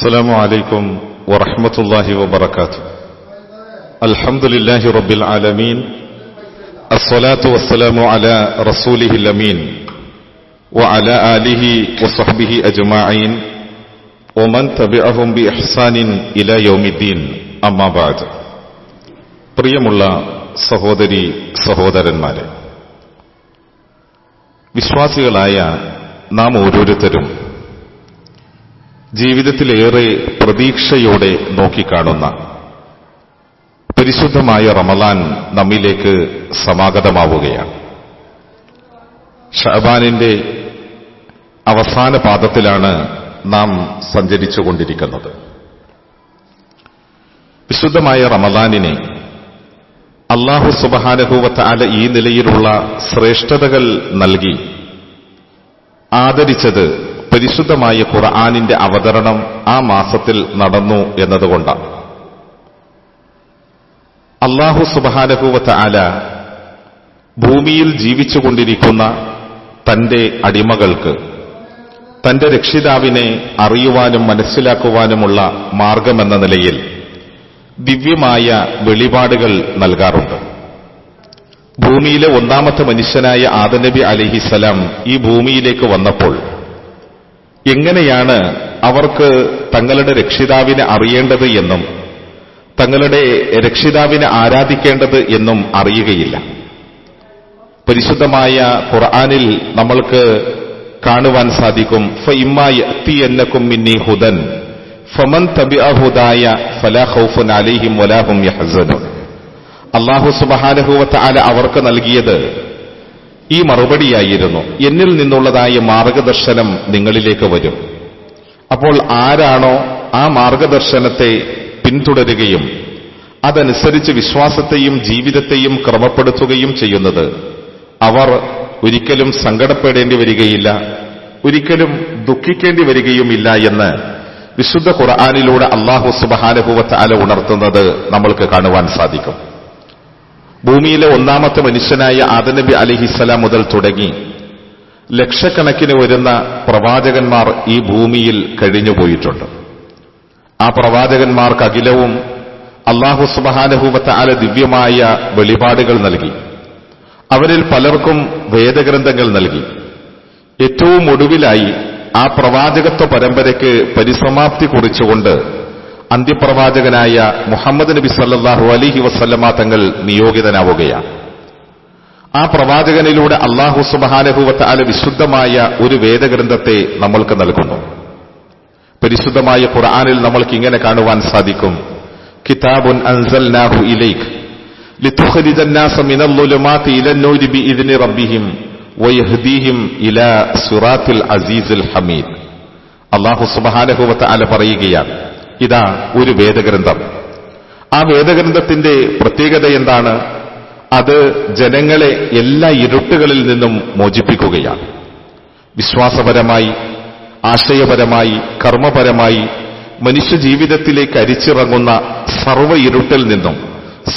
السلام عليكم ورحمة الله وبركاته. الحمد لله رب العالمين. الصلاة والسلام على رسوله الأمين وعلى آله وصحبه أجمعين ومن تبعهم بإحسان إلى يوم الدين. أما بعد. പ്രിയമുള്ള സഹോദരി സഹോദരന്മാരെ, വിശ്വാസികളായ നാം ഓരോരുത്തരും ജീവിതത്തിലേറെ പ്രതീക്ഷയോടെ നോക്കിക്കാണുന്ന പരിശുദ്ധമായ റമളാൻ നമ്മിലേക്ക് സമാഗതമാവുകയാണ്. ശഅബാനിന്റെ അവസാന പാദത്തിലാണ് നാം സഞ്ചരിച്ചുകൊണ്ടിരിക്കുന്നത്. വിശുദ്ധമായ റമളാനിനെ അല്ലാഹു സുബ്ഹാനഹു വ തആല ഈ നിലയിലുള്ള ശ്രേഷ്ഠതകൾ നൽകി ആദരിച്ചത് പരിശുദ്ധമായ ഖുർആനിന്റെ അവതരണം ആ മാസത്തിൽ നടന്നു എന്നതുകൊണ്ടാണ്. അല്ലാഹു സുബ്ഹാനഹു വ തആല ഭൂമിയിൽ ജീവിച്ചുകൊണ്ടിരിക്കുന്ന തന്റെ അടിമകൾക്ക് തന്റെ രക്ഷിതാവിനെ അറിയുവാനും മനസ്സിലാക്കുവാനുമുള്ള മാർഗമെന്ന നിലയിൽ ദിവ്യമായ വെളിപാടുകൾ നൽകാറുണ്ട്. ഭൂമിയിലെ ഒന്നാമത്തെ മനുഷ്യനായ ആദം നബി അലൈഹിസ്സലാം ഈ ഭൂമിയിലേക്ക് വന്നപ്പോൾ എങ്ങനെയാണ് അവർക്ക് തങ്ങളുടെ രക്ഷിതാവിനെ അറിയേണ്ടത് എന്നും തങ്ങളുടെ രക്ഷിതാവിനെ ആരാധിക്കേണ്ടത് എന്നും അറിയുകയില്ല. പരിശുദ്ധമായ ഖുർആനിൽ നമ്മൾക്ക് കാണുവാൻ സാധിക്കും, ഫഇമ്മാ യഅതിയന്നകും മിന്നി ഹുദൻ ഫമൻ തബിഅ ഹുദായ ഫലാ ഖൗഫുൻ അലൈഹിം വലാ ഹും യഹ്സനൂൻ. അല്ലാഹു സുബ്ഹാനഹു വ തആല അവർക്ക് നൽകിയത് ഈ മറുപടിയായിരുന്നു, എന്നിൽ നിന്നുള്ളതായ മാർഗദർശനം നിങ്ങളിലേക്ക് വരും. അപ്പോൾ ആരാണോ ആ മാർഗദർശനത്തെ പിന്തുടരുകയും അതനുസരിച്ച് വിശ്വാസത്തെയും ജീവിതത്തെയും ക്രമപ്പെടുത്തുകയും ചെയ്യുന്നത്, അവർ ഒരിക്കലും സങ്കടപ്പെടേണ്ടി വരികയില്ല, ഒരിക്കലും ദുഃഖിക്കേണ്ടി വരികയുമില്ല എന്ന് വിശുദ്ധ ഖുർആനിലൂടെ അല്ലാഹു സുബ്ഹാനഹു വ തആല ഉണർത്തുന്നത് നമ്മൾക്ക് കാണുവാൻ സാധിക്കും. ഭൂമിയിലെ ഒന്നാമത്തെ മനുഷ്യനായ ആദം നബി അലൈഹിസ്സലാം മുതൽ തുടങ്ങി ലക്ഷക്കണക്കിന് വരുന്ന പ്രവാചകന്മാർ ഈ ഭൂമിയിൽ കഴിഞ്ഞുപോയിട്ടുണ്ട്. ആ പ്രവാചകന്മാർക്ക് അഖിലവും അല്ലാഹു സുബ്ഹാനഹു വ തആല ദിവ്യമായ വെളിപാടുകൾ നൽകി. അവരിൽ പലർക്കും വേദഗ്രന്ഥങ്ങൾ നൽകി. ഏറ്റവും ഒടുവിലായി ആ പ്രവാചകത്വ പരമ്പരയ്ക്ക് പരിസമാപ്തി കുറിച്ചുകൊണ്ട് അന്ത്യപ്രവാചകനായ മുഹമ്മദ് നബി സല്ലല്ലാഹു അലൈഹി വസല്ലമ തങ്ങൾ നിയോഗിതനാവുകയാണ്. ആ പ്രവാചകനിലൂടെ അല്ലാഹു സുബ്ഹാനഹു വ തആല വിശുദ്ധമായ ഒരു വേദഗ്രന്ഥത്തെ നമ്മൾക്ക് നൽകുന്നു. പരിശുദ്ധമായ ഖുർആനിൽ നമ്മൾക്ക് ഇങ്ങനെ കാണുവാൻ സാധിക്കും, കിതാബുൻ അൻസൽനാഹു ഇലൈക ലിതുഖ്രിജന്നാസ മിനൽ ളുലുമാതി ഇലൻ-നൂരി ബിഇദ്നി റബ്ബിഹിം വയഹ്ദീഹിം ഇലാ സിറാത്തിൽ അസീസിൽ ഹമീദ്. അല്ലാഹു സുബ്ഹാനഹു വ തആല പറയുകയാണ്, ഇതാ ഒരു വേദഗ്രന്ഥം. ആ വേദഗ്രന്ഥത്തിന്റെ പ്രത്യേകത എന്താണ്? അത് ജനങ്ങളെ എല്ലാ ഇരുട്ടുകളിൽ നിന്നും മോചിപ്പിക്കുകയാണ്. വിശ്വാസപരമായി, ആശയപരമായി, കർമ്മപരമായി മനുഷ്യജീവിതത്തിലേക്ക് അരിച്ചിറങ്ങുന്ന സർവ്വ ഇരുട്ടിൽ നിന്നും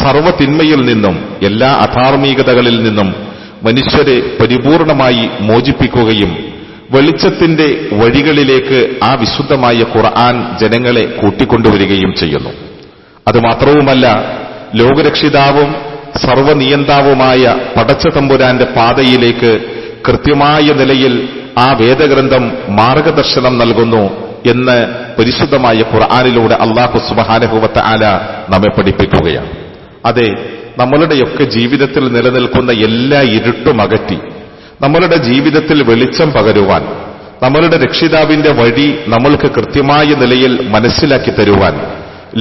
സർവ്വ തിന്മയിൽ നിന്നും എല്ലാ അധാർമികതകളിൽ നിന്നും മനുഷ്യരെ പരിപൂർണമായി മോചിപ്പിക്കുകയും വെളിച്ചത്തിന്റെ വഴികളിലേക്ക് ആ വിശുദ്ധമായ ഖുർആൻ ജനങ്ങളെ കൂട്ടിക്കൊണ്ടുവരികയും ചെയ്യുന്നു. അതുമാത്രവുമല്ല, ലോകരക്ഷിതാവും സർവനിയന്താവുമായ പടച്ച തമ്പുരാന്റെ പാതയിലേക്ക് കൃത്യമായ നിലയിൽ ആ വേദഗ്രന്ഥം മാർഗദർശനം നൽകുന്നു എന്ന് പരിശുദ്ധമായ ഖുർആനിലൂടെ അല്ലാഹു സുബ്ഹാനഹു വ തആല നമ്മെ പഠിപ്പിക്കുകയാണ്. അതെ, നമ്മളുടെയൊക്കെ ജീവിതത്തിൽ നിലനിൽക്കുന്ന എല്ലാ ഇരുട്ടും അകറ്റി നമ്മളുടെ ജീവിതത്തിൽ വെളിച്ചം പകരുവാൻ, നമ്മളുടെ രക്ഷിതാവിന്റെ വഴി നമ്മൾക്ക് കൃത്യമായ നിലയിൽ മനസ്സിലാക്കി തരുവാൻ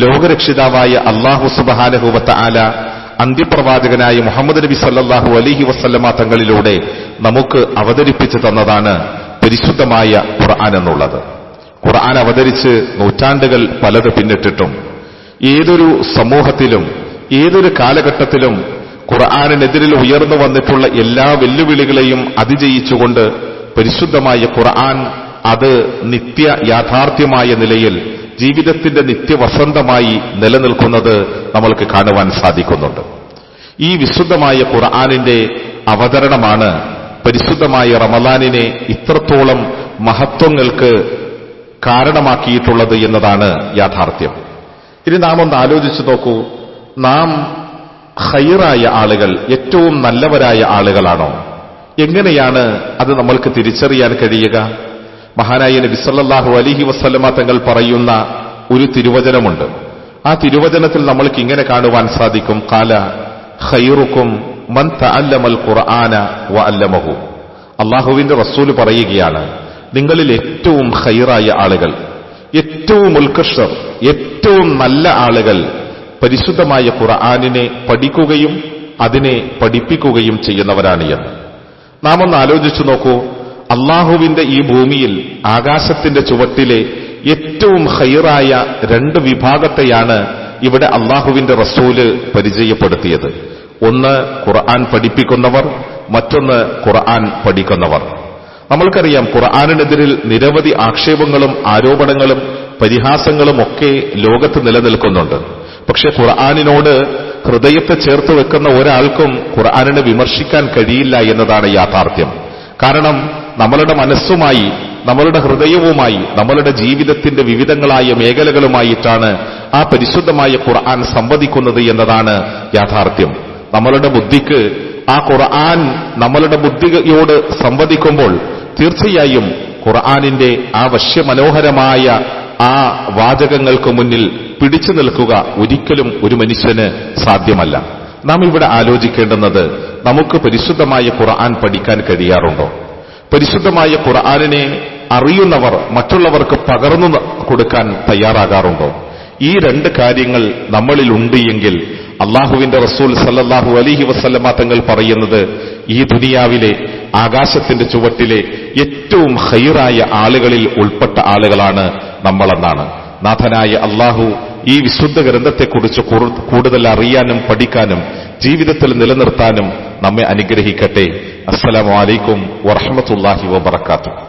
ലോകരക്ഷിതാവായ അല്ലാഹു സുബ്ഹാനഹു വ തആല അന്ത്യപ്രവാചകനായ മുഹമ്മദ് നബി സല്ലല്ലാഹു അലൈഹി വസല്ലമ തങ്ങളിലൂടെ നമുക്ക് അവതരിപ്പിച്ചു തന്നതാണ് പരിശുദ്ധമായ ഖുർആൻ എന്നുള്ളത്. ഖുർആൻ അവതരിച്ച് നൂറ്റാണ്ടുകൾ പലത് പിന്നിട്ടിട്ടും ഏതൊരു സമൂഹത്തിലും ഏതൊരു കാലഘട്ടത്തിലും ഖുർആനിനെതിരിൽ ഉയർന്നു വന്നിട്ടുള്ള എല്ലാ വെല്ലുവിളികളെയും അതിജയിച്ചുകൊണ്ട് പരിശുദ്ധമായ ഖുർആൻ അത് നിത്യ യാഥാർത്ഥ്യമായ നിലയിൽ ജീവിതത്തിന്റെ നിത്യവസന്തമായി നിലനിൽക്കുന്നത് നമ്മൾക്ക് കാണുവാൻ സാധിക്കുന്നുണ്ട്. ഈ വിശുദ്ധമായ ഖുർആനിന്റെ അവതരണമാണ് പരിശുദ്ധമായ റമളാനിനെ ഇത്രത്തോളം മഹത്വങ്ങൾക്ക് കാരണമാക്കിയിട്ടുള്ളത് എന്നതാണ് യാഥാർത്ഥ്യം. ഇനി നാം ഒന്ന് ആലോചിച്ചു നോക്കൂ, നാം ഖൈറായ ആളുകൾ, ഏറ്റവും നല്ലവരായ ആളുകളാണോ? എങ്ങനെയാണ് അത് നമ്മൾക്ക് തിരിച്ചറിയാൻ കഴിയുക? മഹാനായ നബി സല്ലല്ലാഹു അലൈഹി വസല്ലമ തങ്ങൾ പറയുന്ന ഒരു തിരുവചനമുണ്ട്. ആ തിരുവചനത്തിൽ നമ്മൾക്ക് ഇങ്ങനെ കാണുവാൻ സാധിക്കും, ഖാല ഖൈറുക്കും മൻ തഅല്ലമൽ ഖുർആന വഅല്ലമഹു. അല്ലാഹുവിന്റെ റസൂല് പറയുകയാണ്, നിങ്ങളിൽ ഏറ്റവും ഖൈറായ ആളുകൾ, ഏറ്റവും ഉത്കൃഷ്ടർ, ഏറ്റവും നല്ല ആളുകൾ പരിശുദ്ധമായ ഖുർആനിനെ പഠിക്കുകയും അതിനെ പഠിപ്പിക്കുകയും ചെയ്യുന്നവരാണ് എന്ന്. നാം ഒന്ന് ആലോചിച്ചു നോക്കൂ, അള്ളാഹുവിന്റെ ഈ ഭൂമിയിൽ ആകാശത്തിന്റെ ചുവട്ടിലെ ഏറ്റവും ഖൈറായ രണ്ട് വിഭാഗത്തെയാണ് ഇവിടെ അള്ളാഹുവിന്റെ റസൂല് പരിചയപ്പെടുത്തിയത്. ഒന്ന് ഖുർആൻ പഠിപ്പിക്കുന്നവർ, മറ്റൊന്ന് ഖുർആൻ പഠിക്കുന്നവർ. നമ്മൾക്കറിയാം, ഖുർആനിനെതിരിൽ നിരവധി ആക്ഷേപങ്ങളും ആരോപണങ്ങളും പരിഹാസങ്ങളും ഒക്കെ ലോകത്ത് നിലനിൽക്കുന്നുണ്ട്. പക്ഷെ ഖുർആനിനോട് ഹൃദയത്തെ ചേർത്ത് വെക്കുന്ന ഒരാൾക്കും ഖുർആനിനെ വിമർശിക്കാൻ കഴിയില്ല എന്നതാണ് യാഥാർത്ഥ്യം. കാരണം നമ്മളുടെ മനസ്സുമായി, നമ്മളുടെ ഹൃദയവുമായി, നമ്മളുടെ ജീവിതത്തിന്റെ വിവിധങ്ങളായ മേഖലകളുമായിട്ടാണ് ആ പരിശുദ്ധമായ ഖുർആൻ സംവദിക്കുന്നത് എന്നതാണ് യാഥാർത്ഥ്യം. നമ്മളുടെ ബുദ്ധിക്ക് ആ ഖുർആൻ നമ്മളുടെ ബുദ്ധിയോട് സംവദിക്കുമ്പോൾ തീർച്ചയായും ഖുർആനിന്റെ ആ വശ്യമനോഹരമായ ആ വാചകങ്ങൾക്ക് മുന്നിൽ പിടിച്ചു നിൽക്കുക ഒരിക്കലും ഒരു മനുഷ്യന് സാധ്യമല്ല. നാം ഇവിടെ ആലോചിക്കേണ്ടുന്നത്, നമുക്ക് പരിശുദ്ധമായ ഖുർആൻ പഠിക്കാൻ കഴിയാറുണ്ടോ? പരിശുദ്ധമായ ഖുർആനിനെ അറിയുന്നവർ മറ്റുള്ളവർക്ക് പകർന്നു കൊടുക്കാൻ തയ്യാറാകാറുണ്ടോ? ഈ രണ്ട് കാര്യങ്ങൾ നമ്മളിലുണ്ട് എങ്കിൽ അള്ളാഹുവിന്റെ റസൂൽ സല്ലല്ലാഹു അലൈഹി വസല്ലമ തങ്ങൾ പറയുന്നത്, ഈ ദുനിയാവിലെ ആകാശത്തിന്റെ ചുവട്ടിലെ ഏറ്റവും ഖൈറായ ആളുകളിൽ ഉൾപ്പെട്ട ആളുകളാണ് നമ്മളെന്നാണ്. നാഥനായ അള്ളാഹു ഈ വിശുദ്ധ ഗ്രന്ഥത്തെക്കുറിച്ച് കൂടുതൽ അറിയാനും പഠിക്കാനും ജീവിതത്തിൽ നിലനിർത്താനും നമ്മെ അനുഗ്രഹിക്കട്ടെ. അസ്സലാമു അലൈക്കും വറഹ്മത്തുള്ളാഹി വബറകാതുഹു.